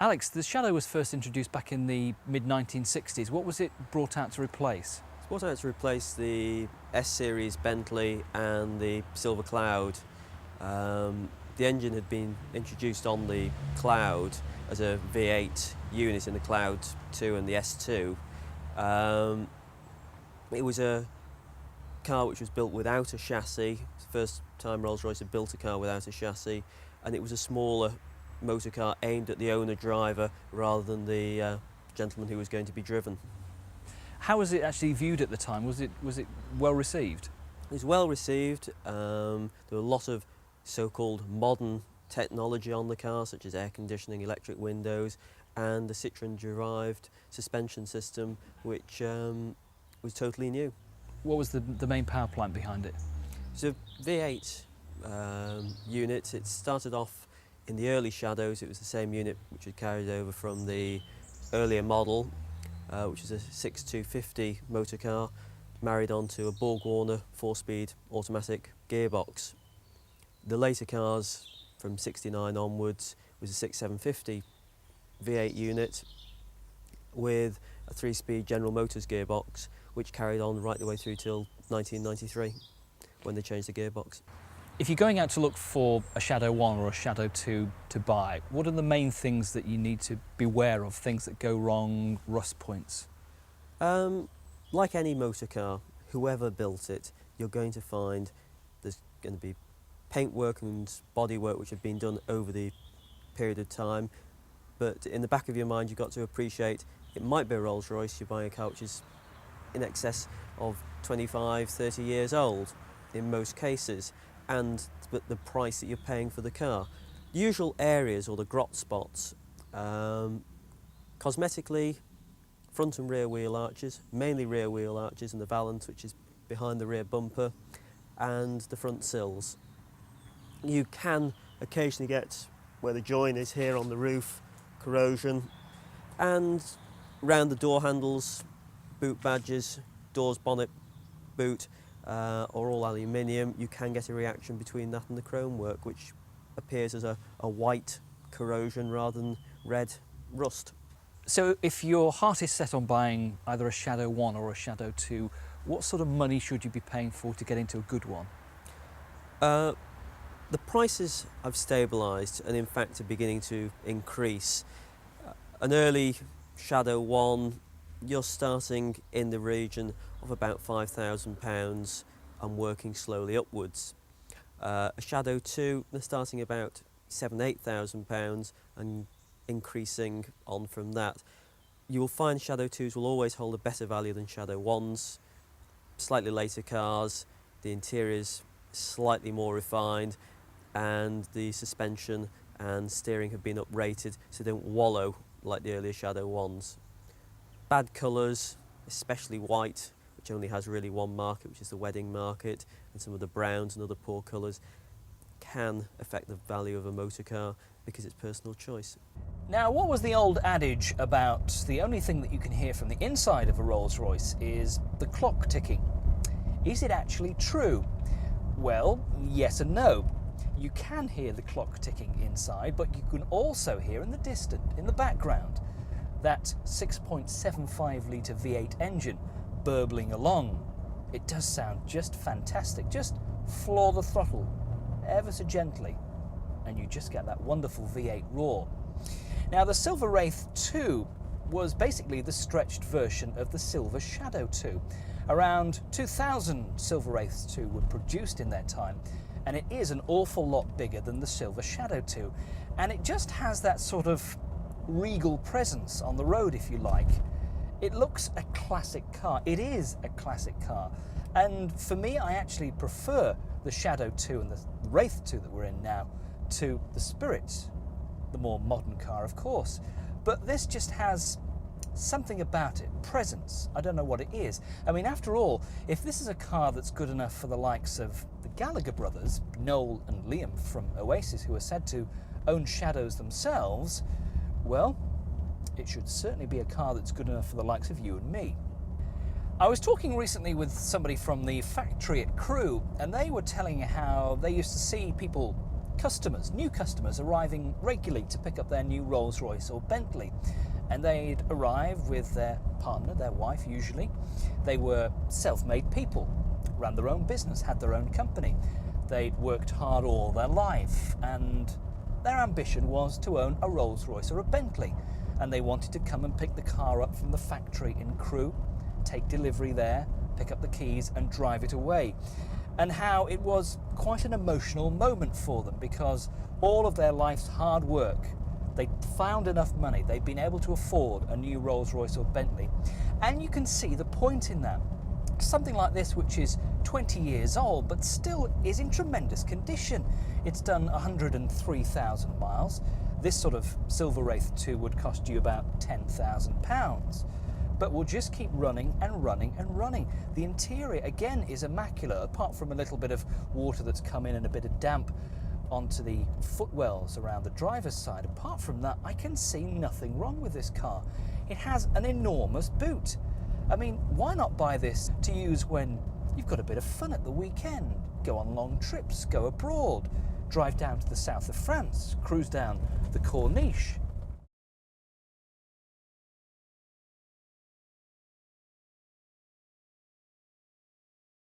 Alex, the Shadow was first introduced back in the mid-1960s. What was it brought out to replace? It's brought out to replace the S-Series Bentley and the Silver Cloud. The engine had been introduced on the Cloud as a V8 unit in the Cloud 2 and the S2. It was a car which was built without a chassis. It's the first time Rolls-Royce had built a car without a chassis, and it was a smaller motor car aimed at the owner-driver rather than the gentleman who was going to be driven. How was it actually viewed at the time? Was it well received? It was well received. There were a lot of so-called modern technology on the car, such as air conditioning, electric windows, and the Citroën-derived suspension system, which was totally new. What was the main power plant behind it? It's a V8 unit. It started off in the early Shadows. It was the same unit which had carried over from the earlier model, which is a 6250 motor car, married onto a Borg-Warner 4-speed automatic gearbox. The later cars from 69 onwards was a 6750 V8 unit with a 3-speed General Motors gearbox, which carried on right the way through till 1993 when they changed the gearbox. If you're going out to look for a Shadow 1 or a Shadow 2 to buy, what are the main things that you need to beware of, things that go wrong, rust points? Like any motor car, whoever built it, you're going to find there's going to be paintwork and bodywork which have been done over the period of time, but in the back of your mind you've got to appreciate it might be a Rolls-Royce, you're buying a car which is in excess of 25, 30 years old in most cases, and the price that you're paying for the car. The usual areas or the grot spots, cosmetically, front and rear wheel arches, mainly rear wheel arches, and the valance which is behind the rear bumper, and the front sills. You can occasionally get where the join is here on the roof, corrosion, and around the door handles, boot badges, doors, bonnet, boot, are all aluminium. You can get a reaction between that and the chrome work, which appears as a white corrosion rather than red rust. So if your heart is set on buying either a Shadow 1 or a Shadow 2, what sort of money should you be paying for to get into a good one? The prices have stabilised and in fact are beginning to increase. An early Shadow 1, you're starting in the region of about £5,000 and working slowly upwards. A Shadow 2, they're starting about £7,000–8,000 and increasing on from that. You will find Shadow 2s will always hold a better value than Shadow 1s. Slightly later cars, the interior's slightly more refined, and the suspension and steering have been uprated so they don't wallow like the earlier Shadow 1s. Bad colours, especially white, which only has really one market, which is the wedding market, and some of the browns and other poor colours, can affect the value of a motor car because it's personal choice. Now, what was the old adage about the only thing that you can hear from the inside of a Rolls-Royce is the clock ticking? Is it actually true? Well, yes and no. You can hear the clock ticking inside, but you can also hear in the distant, in the background, that 6.75 litre V8 engine burbling along. It does sound just fantastic. Just floor the throttle ever so gently and you just get that wonderful V8 roar. Now, the Silver Wraith 2 was basically the stretched version of the Silver Shadow 2. Around 2,000 Silver Wraiths 2 were produced in their time, and it is an awful lot bigger than the Silver Shadow 2, and it just has that sort of regal presence on the road, if you like. It looks a classic car. It is a classic car, and for me, I actually prefer the Shadow 2 and the Wraith 2 that we're in now to the Spirit, the more modern car, of course. But this just has something about it, presence. I don't know what it is. I mean, after all, if this is a car that's good enough for the likes of the Gallagher brothers, Noel and Liam from Oasis, who are said to own Shadows themselves, well, it should certainly be a car that's good enough for the likes of you and me. I was talking recently with somebody from the factory at Crewe, and they were telling how they used to see people customers, new customers arriving regularly to pick up their new Rolls-Royce or Bentley. And they'd arrive with their partner, their wife usually. They were self-made people, ran their own business, had their own company. They'd worked hard all their life, and their ambition was to own a Rolls-Royce or a Bentley. And they wanted to come and pick the car up from the factory in Crewe, take delivery there, pick up the keys and drive it away. And how it was quite an emotional moment for them, because all of their life's hard work, they'd found enough money, they'd been able to afford a new Rolls-Royce or Bentley. And you can see the point in that. Something like this, which is 20 years old but still is in tremendous condition. It's done 103,000 miles. This sort of Silver Wraith 2 would cost you about £10,000, but will just keep running and running and running. The interior again is immaculate, apart from a little bit of water that's come in and a bit of damp onto the footwells around the driver's side. Apart from that, I can see nothing wrong with this car. It has an enormous boot. I mean, why not buy this to use when you've got a bit of fun at the weekend, go on long trips, go abroad, drive down to the south of France, cruise down the Corniche,